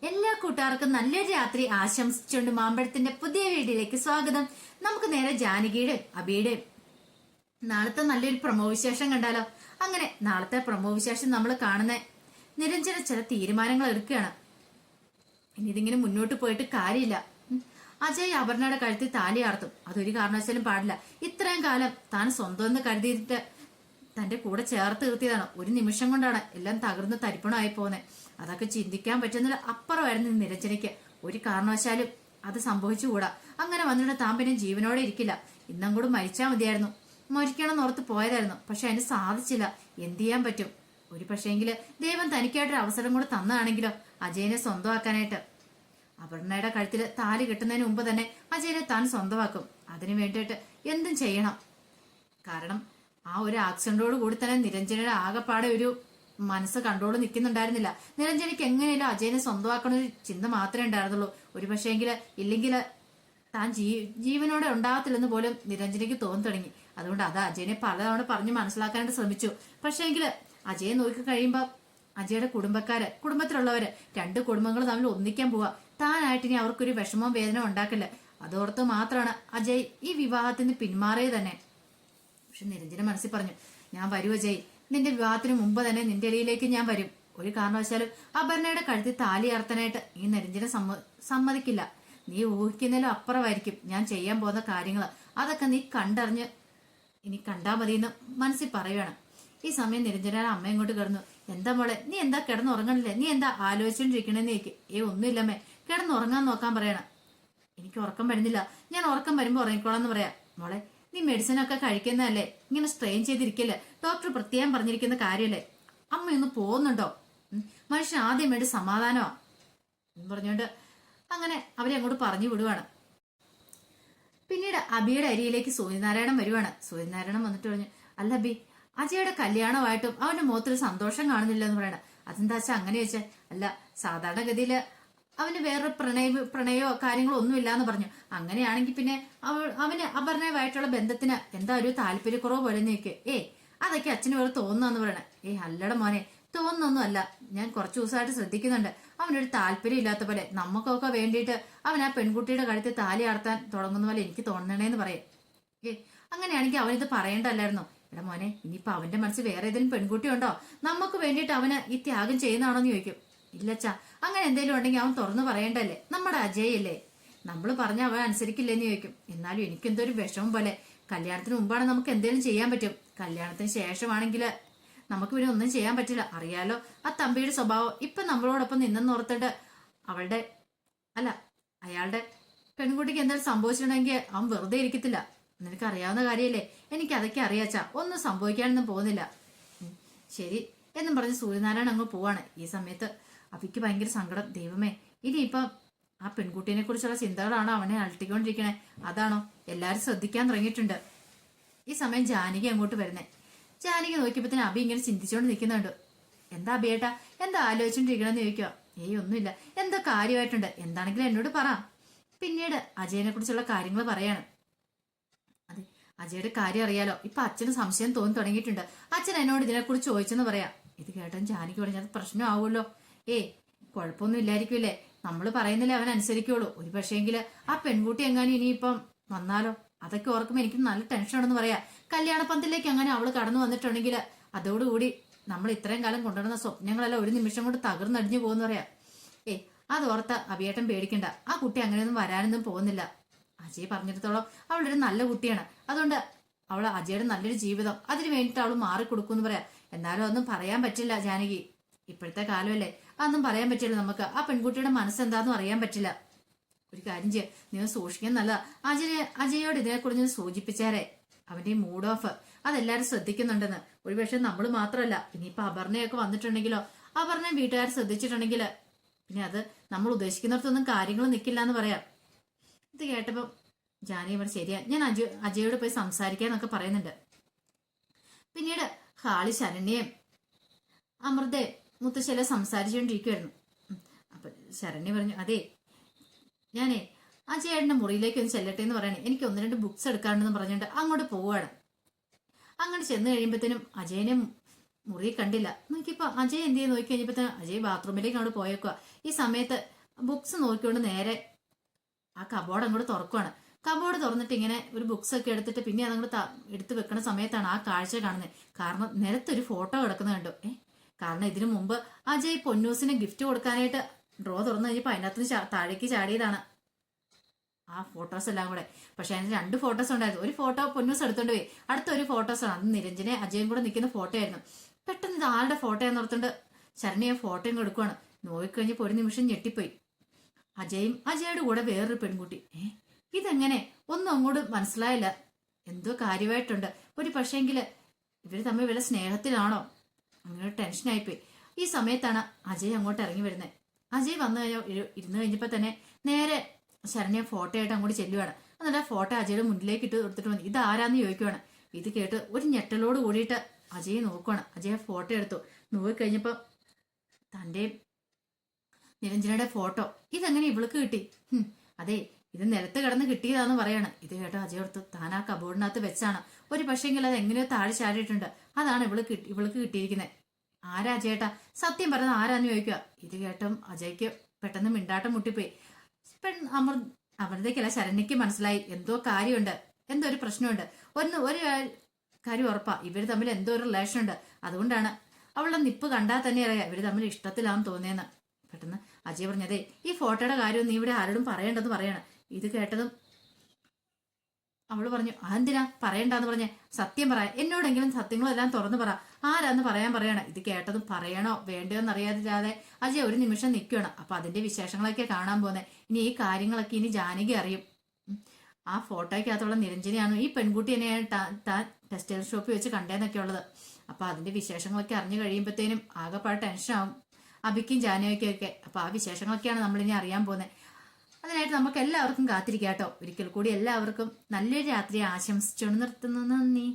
എല്ലാ കൂട്ടുകാർക്കും നല്ലൊരു രാത്രി ആശംസിച്ചുകൊണ്ട് മാമ്പഴത്തിന്റെ പുതിയ വീഡിയോയിലേക്ക് സ്വാഗതം. നമുക്ക് നേരെ ജാനകിയുടെ അബിയുടെയും നാളത്തെ നല്ലൊരു പ്രമോ വിശേഷം കണ്ടാലോ. അങ്ങനെ നാളത്തെ പ്രമോ വിശേഷം നമ്മൾ കാണുന്ന നിരഞ്ജന ചില തീരുമാനങ്ങൾ എടുക്കുകയാണ്. ഇനി ഇതിങ്ങനെ മുന്നോട്ട് പോയിട്ട് കാര്യമില്ല. അജയ് അപർണയുടെ കഴുത്തിൽ താലി ആർത്തും അതൊരു കാരണവശാലും പാടില്ല. ഇത്രയും കാലം താൻ സ്വന്തം എന്ന് കരുതിയിട്ട് തന്റെ കൂടെ ചേർത്ത് നിർത്തിയതാണ്. ഒരു നിമിഷം കൊണ്ടാണ് എല്ലാം തകർന്ന് തരിപ്പണമായി പോകുന്നത്. അതൊക്കെ ചിന്തിക്കാൻ പറ്റുന്നില്ല. അപ്പുറമായിരുന്നു നിരഞ്ജനയ്ക്ക്. ഒരു കാരണവശാലും അത് സംഭവിച്ചുകൂടാ. അങ്ങനെ വന്നിട്ട് താൻ പിന്നെ ജീവനോടെ ഇരിക്കില്ല. ഇന്നും കൂടെ മരിച്ചാൽ മതിയായിരുന്നു. മരിക്കണം ഓർത്ത് പോയതായിരുന്നു. പക്ഷെ അതിന് സാധിച്ചില്ല. എന്ത് ചെയ്യാൻ പറ്റും? ഒരു പക്ഷേങ്കില് ദൈവം തനിക്കായിട്ടൊരു അവസരം കൂടെ തന്നതാണെങ്കിലോ അജയനെ സ്വന്തമാക്കാനായിട്ട്. അപർണയുടെ കഴുത്തിൽ താലി കെട്ടുന്നതിന് മുമ്പ് തന്നെ അജയനെ താൻ സ്വന്തമാക്കും. അതിനു വേണ്ടിയിട്ട് എന്തും ചെയ്യണം. കാരണം ആ ഒരു ആക്സിഡന്റോട് കൂടി തന്നെ നിരഞ്ജനയുടെ ആകെപ്പാടെ ഒരു മനസ്സ് കണ്ടോട് നിൽക്കുന്നുണ്ടായിരുന്നില്ല. നിരഞ്ജനയ്ക്ക് എങ്ങനെയല്ലോ അജയനെ സ്വന്തമാക്കണ ഒരു ചിന്ത മാത്രമേ ഉണ്ടായിരുന്നുള്ളൂ. ഒരു പക്ഷേങ്കില് ഇല്ലെങ്കിൽ താൻ ജീവനോടെ ഉണ്ടാകത്തില്ലെന്ന് പോലും നിരഞ്ജനയ്ക്ക് തോന്നി തുടങ്ങി. അതുകൊണ്ട് അത് അജയനെ പലതവണ പറഞ്ഞ് മനസ്സിലാക്കാനായിട്ട് ശ്രമിച്ചു. പക്ഷേങ്കില് അജയെ നോക്കി കഴിയുമ്പോ അജയുടെ കുടുംബത്തിലുള്ളവര് രണ്ട് കുടുംബങ്ങൾ തമ്മിൽ ഒന്നിക്കാൻ പോവാ. താനായിട്ട് ഇനി അവർക്കൊരു വിഷമവും വേദനയും ഉണ്ടാക്കില്ല. അതോർത്ത് മാത്രമാണ് അജയ് ഈ വിവാഹത്തിന് പിന്മാറിയത് തന്നെ. പക്ഷെ നിരഞ്ജന മനസ്സിൽ പറഞ്ഞു, ഞാൻ വരൂ അജയ്, നിന്റെ വിവാഹത്തിന് മുമ്പ് തന്നെ നിന്റെ ഇടയിലേക്ക് ഞാൻ വരും. ഒരു കാരണവശാലും അപർണയുടെ കഴുത്തിൽ താലി അർത്തനായിട്ട് ഈ നിരഞ്ജന സമ്മതിക്കില്ല. നീ ഊഹിക്കുന്നതിലും അപ്പുറമായിരിക്കും ഞാൻ ചെയ്യാൻ പോകുന്ന കാര്യങ്ങൾ. അതൊക്കെ നീ കണ്ടറിഞ്ഞ് ഇനി കണ്ടാ മതിയെന്ന് മനസ്സിൽ പറയുകയാണ്. ഈ സമയം നിരഞ്ജന അമ്മ ഇങ്ങോട്ട് കിടന്നു. എന്താ മോളെ, നീ എന്താ കിടന്നുറങ്ങണില്ലേ? നീ എന്താ ആലോചിച്ചോണ്ടിരിക്കണെന്ന് ചോദിക്കും. ഒന്നുമില്ലമ്മേ, കിടന്നുറങ്ങാൻ നോക്കാൻ പറയണം. എനിക്ക് ഉറക്കം വരുന്നില്ല, ഞാൻ ഉറക്കം വരുമ്പോ ഉറങ്ങിക്കോളാം എന്ന് പറയാം. മോളെ, നീ മെഡിസിൻ ഒക്കെ കഴിക്കുന്നതല്ലേ, ഇങ്ങനെ സ്ട്രെയിൻ ചെയ്തിരിക്കല്ലേ? ഡോക്ടർ പ്രത്യേകം പറഞ്ഞിരിക്കുന്ന കാര്യമല്ലേ? അമ്മയൊന്ന് പോകുന്നുണ്ടോ? മനുഷ്യൻ ആദ്യം വേണ്ടി സമാധാനമാ എന്ന് പറഞ്ഞുകൊണ്ട് അങ്ങനെ അവരെ അങ്ങോട്ട് പറഞ്ഞു വിടുവാണ്. പിന്നീട് അബിയുടെ അരിയിലേക്ക് സൂര്യനാരായണൻ വരുവാണ്. സൂര്യനാരായണൻ വന്നിട്ട് പറഞ്ഞു, അല്ല അബി, അജയുടെ കല്യാണമായിട്ടും അവന്റെ മുഖത്തൊരു സന്തോഷം കാണുന്നില്ല എന്ന് പറയണം. അതെന്താ വെച്ചാൽ അങ്ങനെ ചോദിച്ചാൽ, അല്ല സാധാരണഗതിയില് അവന് വേറെ പ്രണയോ കാര്യങ്ങളോ ഒന്നും ഇല്ലാന്ന് പറഞ്ഞു. അങ്ങനെയാണെങ്കിൽ പിന്നെ അവന് അപർണയുമായിട്ടുള്ള ബന്ധത്തിന് എന്താ ഒരു താല്പര്യക്കുറവ് പോലെ നിൽക്ക്. അതൊക്കെ അച്ഛന് വേറെ തോന്നുന്നു പറയണേ. അല്ലട മോനെ, തോന്നുന്നൊന്നും അല്ല. ഞാൻ കുറച്ചു ദിവസമായിട്ട് ശ്രദ്ധിക്കുന്നുണ്ട്. അവനൊരു താല്പര്യം ഇല്ലാത്ത പോലെ. നമുക്കൊക്കെ വേണ്ടിയിട്ട് അവൻ ആ പെൺകുട്ടിയുടെ കഴുത്തിൽ താലി ആർത്താൻ തുടങ്ങുന്ന പോലെ എനിക്ക് തോന്നണേന്ന് പറയും. അങ്ങനെയാണെങ്കിൽ അവനിത് പറയേണ്ടല്ലായിരുന്നോ? എടാ മോനെ, ഇനിയിപ്പോ അവന്റെ മനസ്സിൽ വേറെ ഏതെങ്കിലും പെൺകുട്ടി ഉണ്ടോ? നമുക്ക് വേണ്ടിയിട്ട് അവന് ഈ ത്യാഗം ചെയ്യുന്നതാണോന്ന് ചോദിക്കും. ഇല്ലച്ചാ, അങ്ങനെ എന്തെങ്കിലും ഉണ്ടെങ്കിൽ അവൻ തുറന്നു പറയണ്ടല്ലേ. നമ്മുടെ അജയ് അല്ലേ, നമ്മൾ പറഞ്ഞ അവൻ അനുസരിക്കില്ലെന്ന് ചോദിക്കും. എന്നാലും എനിക്കെന്തോ ഒരു വിഷമം പോലെ. കല്യാണത്തിന് മുമ്പാണ് നമുക്ക് എന്തെങ്കിലും ചെയ്യാൻ പറ്റും. കല്യാണത്തിന് ശേഷമാണെങ്കിൽ നമുക്ക് പിന്നെ ഒന്നും ചെയ്യാൻ പറ്റില്ല. അറിയാലോ ആ തമ്പിയുടെ സ്വഭാവം. ഇപ്പൊ നമ്മളോടൊപ്പം നിന്നെന്ന് ഓർത്തിട്ട് അവളുടെ അയാളുടെ പെൺകുട്ടിക്ക് എന്തെങ്കിലും സംഭവിച്ചിട്ടുണ്ടെങ്കിൽ അവൻ വെറുതെ ഇരിക്കത്തില്ല. നിനക്ക് അറിയാവുന്ന കാര്യമല്ലേ. എനിക്ക് അതൊക്കെ അറിയാച്ചാ, ഒന്നും സംഭവിക്കാനൊന്നും പോകുന്നില്ല. ശരി എന്നും പറഞ്ഞ് സൂര്യനാരായണൻ അങ്ങ് പോവാണ്. ഈ സമയത്ത് അവിക്ക് ഭയങ്കര സങ്കടം. ദൈവമേ, ഇനിയിപ്പം ആ പെൺകുട്ടീനെ കുറിച്ചുള്ള ചിന്തകളാണോ അവനെ അലട്ടിക്കൊണ്ടിരിക്കണേ? അതാണോ? എല്ലാരും ശ്രദ്ധിക്കാൻ തുടങ്ങിയിട്ടുണ്ട്. ഈ സമയം ജാനകി അങ്ങോട്ട് വരുന്നേ. ജാനകി നോക്കിയപ്പോ അബി ഇങ്ങനെ ചിന്തിച്ചോണ്ട് നിൽക്കുന്നുണ്ട്. എന്താ അബിയേട്ടാ, എന്താ ആലോചിച്ചോണ്ടിരിക്കണെന്ന് ചോദിക്കുക. ഒന്നുമില്ല. എന്താ കാര്യമായിട്ടുണ്ട്? എന്താണെങ്കിലും എന്നോട് പറ. പിന്നീട് അജയനെ കുറിച്ചുള്ള കാര്യങ്ങൾ പറയാണ്. അതെ, അജയുടെ കാര്യം അറിയാലോ. ഇപ്പൊ അച്ഛന് സംശയം തോന്നി തുടങ്ങിയിട്ടുണ്ട്. അച്ഛൻ എന്നോട് ഇതിനെക്കുറിച്ച് ചോദിച്ചെന്ന് പറയാം. ഇത് കേട്ടാൻ ജാനകി പറഞ്ഞത് പ്രശ്നമാവുമല്ലോ. കുഴപ്പമൊന്നും ഇല്ലായിരിക്കുമല്ലേ? നമ്മൾ പറയുന്നില്ലേ അവൻ അനുസരിക്കുള്ളൂ. ഒരു പക്ഷേങ്കില് ആ പെൺകുട്ടി എങ്ങാനും ഇനിയിപ്പം വന്നാലോ? അതൊക്കെ ഓർക്കുമ്പോ എനിക്ക് നല്ല ടെൻഷനാണെന്ന് പറയാം. കല്യാണ പന്തലിലേക്ക് അങ്ങനെ അവള് കടന്നു വന്നിട്ടുണ്ടെങ്കിൽ അതോടുകൂടി നമ്മൾ ഇത്രയും കാലം കൊണ്ടുവരുന്ന സ്വപ്നങ്ങളെല്ലാം ഒരു നിമിഷം കൊണ്ട് തകർന്നടിഞ്ഞു പോകുന്ന പറയാം. അതോർത്ത അഭിയേട്ടൻ പേടിക്കണ്ട. ആ കുട്ടി അങ്ങനെയൊന്നും വരാനൊന്നും പോകുന്നില്ല. അജയ് പറഞ്ഞിടത്തോളം അവളൊരു നല്ല കുട്ടിയാണ്. അതുകൊണ്ട് അവൾ അജയുടെ നല്ലൊരു ജീവിതം അതിന് വേണ്ടിയിട്ട് അവൾ മാറിക്കൊടുക്കുമെന്ന് പറയാം. എന്നാലും ഒന്നും പറയാൻ പറ്റില്ല ജാനകി. ഇപ്പോഴത്തെ കാലമല്ലേ, അതൊന്നും പറയാൻ പറ്റില്ല നമുക്ക്. ആ പെൺകുട്ടിയുടെ മനസ്സെന്താന്നും അറിയാൻ പറ്റില്ല. ഒരു കാര്യം ചെയ്യാം, നിങ്ങൾ സൂക്ഷിക്കാൻ നല്ലതാ. അജയോട് ഇതിനെക്കുറിച്ച് സൂചിപ്പിച്ചാരേ. അവന്റെ ഈ മൂഡ് ഓഫ് അതെല്ലാരും ശ്രദ്ധിക്കുന്നുണ്ടെന്ന്. ഒരുപക്ഷെ നമ്മൾ മാത്രമല്ല, ഇനിയിപ്പൊ അപർണയൊക്കെ വന്നിട്ടുണ്ടെങ്കിലോ, അപർണയും വീട്ടുകാർ ശ്രദ്ധിച്ചിട്ടുണ്ടെങ്കിൽ പിന്നെ അത് നമ്മൾ ഉദ്ദേശിക്കുന്നിടത്തൊന്നും കാര്യങ്ങൾ നിൽക്കില്ല എന്ന് പറയാം. ഇത് കേട്ടപ്പോ ജാനകി പറഞ്ഞു, ശരിയാ, ഞാൻ അജയോട് പോയി സംസാരിക്കാന്നൊക്കെ പറയുന്നുണ്ട്. പിന്നീട് ഹാളി ശരണ്യയും അമൃതയെ മുത്തശ്ശേല സംസാരിച്ചുകൊണ്ടിരിക്കുവായിരുന്നു. അപ്പൊ ശരണ്യ പറഞ്ഞു, അതെ ഞാനേ അജയേട്ടന്റെ മുറിയിലേക്ക് ഒന്ന് ചെല്ലട്ടെ എന്ന് പറയണേ. എനിക്ക് 1-2 ബുക്സ് എടുക്കാണ്ടെന്ന് പറഞ്ഞിട്ട് അങ്ങോട്ട് പോവാണ്. അങ്ങനെ ചെന്ന് കഴിയുമ്പോഴത്തേനും അജയനെ മുറി കണ്ടില്ല. നോക്കിയപ്പോ അജയ് എന്ത് ചെയ്ത് നോക്കി കഴിഞ്ഞപ്പോ അജയ് ബാത്റൂമിലേക്ക് അങ്ങോട്ട് പോയേക്കുക. ഈ സമയത്ത് ബുക്സ് നോക്കിക്കൊണ്ട് നേരെ ആ കബോർഡ് അങ്ങോട്ട് തുറക്കുവാണ്. കബോർഡ് തുറന്നിട്ട് ഇങ്ങനെ ഒരു ബുക്സ് ഒക്കെ എടുത്തിട്ട് പിന്നെ അതങ്ങോട്ട് എടുത്ത് വെക്കുന്ന സമയത്താണ് ആ കാഴ്ച കാണുന്നത്. കാരണം നിലത്തൊരു ഫോട്ടോ കിടക്കുന്നത് കണ്ടു. കാരണം ഇതിനു മുമ്പ് അജയ് പൊന്നൂസിന് ഗിഫ്റ്റ് കൊടുക്കാനായിട്ട് ഡ്രോ തുറന്നു കഴിഞ്ഞപ്പോൾ അതിനകത്ത് താഴേക്ക് ചാടിയതാണ് ആ ഫോട്ടോസ് എല്ലാം കൂടെ. പക്ഷെ അതിന് 2 ഫോട്ടോസ് ഉണ്ടായിരുന്നു. ഒരു ഫോട്ടോ പൊന്നൂസ് എടുത്തോണ്ട് പോയി, അടുത്ത ഒരു ഫോട്ടോസാണ്. അത് നിരഞ്ജനെ അജയും കൂടെ നിൽക്കുന്ന ഫോട്ടോ ആയിരുന്നു. പെട്ടെന്ന് ഇത് ആരുടെ ഫോട്ടോ എന്ന് ഓർത്തുകൊണ്ട് ശരണ്യ ഫോട്ടോയും കൊടുക്കുവാണ്. നോക്കിക്കഴിഞ്ഞപ്പോൾ ഒരു നിമിഷം ഞെട്ടിപ്പോയി. അജയുടെ കൂടെ വേറൊരു പെൺകുട്ടി. ഇതെങ്ങനെ ഒന്നും അങ്ങോട്ട് മനസ്സിലായില്ല. എന്തോ കാര്യമായിട്ടുണ്ട്. ഒരു പക്ഷേങ്കില് ഇവര് തമ്മിൽ വല്ല സ്നേഹത്തിലാണോ? അങ്ങനെ ടെൻഷനായിപ്പോയി. ഈ സമയത്താണ് അജയ് അങ്ങോട്ട് ഇറങ്ങി വരുന്നത്. അജയ് വന്നു ഇരുന്ന് കഴിഞ്ഞപ്പോ തന്നെ നേരെ ശരണ്യ ഫോട്ടോ ആയിട്ട് അങ്ങോട്ട് ചെല്ലുവാണ്. എന്നിട്ട് ആ ഫോട്ടോ അജയുടെ മുന്നിലേക്ക് ഇട്ട് കൊടുത്തിട്ട് വന്നു. ഇത് ആരാന്ന് ചോദിക്കുവാണ്. ഇത് കേട്ട് ഒരു ഞെട്ടലോട് കൂടിയിട്ട് അജയ് നോക്കുവാണ്. അജയ് ഫോട്ടോ എടുത്തു. നോക്കിക്കഴിഞ്ഞപ്പോ തന്റെ നിരഞ്ജനയുടെ ഫോട്ടോ. ഇതെങ്ങനെ ഇവൾക്ക് കിട്ടി? അതെ, ഇത് നിലത്ത് കിടന്ന് കിട്ടിയതാന്ന് പറയാണ്. ഇത് കേട്ടോ അജയ് ഓർത്തു, താൻ ആ കബോർഡിനകത്ത് വെച്ചാണ്. ഒരു പക്ഷേങ്കിൽ അത് എങ്ങനെയോ താഴെ ചാടിയിട്ടുണ്ട്. അതാണ് ഇവൾക്ക് കിട്ടിയിരിക്കുന്നത്. ആരാ അജയേട്ടാ? സത്യം പറഞ്ഞത് ആരാന്ന് ചോദിക്കുക. ഇത് കേട്ടും അജയ്ക്ക് പെട്ടെന്ന് മിണ്ടാട്ടം മുട്ടിപ്പോയി. അമൃതയ്ക്കല്ല, ശരണ്യക്ക് മനസ്സിലായി എന്തോ കാര്യമുണ്ട്, എന്തോ ഒരു പ്രശ്നമുണ്ട്. ഒരു കാര്യം ഉറപ്പാ, ഇവര് തമ്മിൽ എന്തോ ഒരു റിലേഷൻ ഉണ്ട്. അതുകൊണ്ടാണ് അവളുടെ നിപ്പ് കണ്ടാൽ തന്നെ അറിയാം ഇവര് തമ്മിൽ ഇഷ്ടത്തിലാന്ന് തോന്നിയെന്ന്. പെട്ടെന്ന് അജയ് പറഞ്ഞതേ, ഈ ഫോട്ടോയുടെ കാര്യം നീ ഇവിടെ ആരോടും പറയേണ്ടെന്ന് പറയണം. ഇത് കേട്ടതും അവള് പറഞ്ഞു, അതെന്തിനാ പറയണ്ടെന്ന് പറഞ്ഞ? സത്യം പറയാം, എന്നോടെങ്കിലും സത്യങ്ങളെല്ലാം തുറന്നു പറ, ആരാന്ന് പറയണം. ഇത് കേട്ടതും പറയണോ വേണ്ടയോ എന്നറിയാതെ അജയ് ഒരു നിമിഷം നിൽക്കണം. അപ്പൊ അതിന്റെ വിശേഷങ്ങളൊക്കെ കാണാൻ പോകുന്നത്. ഇനി ഈ കാര്യങ്ങളൊക്കെ ഇനി ജാനകി അറിയും. ആ ഫോട്ടോയ്ക്കകത്തുള്ള നിരഞ്ജനെയാണ് ഈ പെൺകുട്ടി തന്നെയാണ് താൻ ടെക്സ്റ്റൈൽ ഷോപ്പിൽ വെച്ച് കണ്ടേന്നൊക്കെ ഉള്ളത്. അപ്പൊ അതിന്റെ വിശേഷങ്ങളൊക്കെ അറിഞ്ഞു കഴിയുമ്പോഴത്തേനും ആകെപ്പാട് ടെൻഷനാവും അബിക്കും ജാനകിക്കും ഒക്കെ. അപ്പൊ ആ വിശേഷങ്ങളൊക്കെയാണ് നമ്മളിനി അറിയാൻ പോകുന്നത്. അതിനായിട്ട് നമുക്ക് എല്ലാവർക്കും കാത്തിരിക്കാം കേട്ടോ. ഒരിക്കൽ കൂടി എല്ലാവർക്കും നല്ലൊരു രാത്രി ആശംസിച്ചുകൊണ്ട് നിർത്തുന്നു. നന്ദി.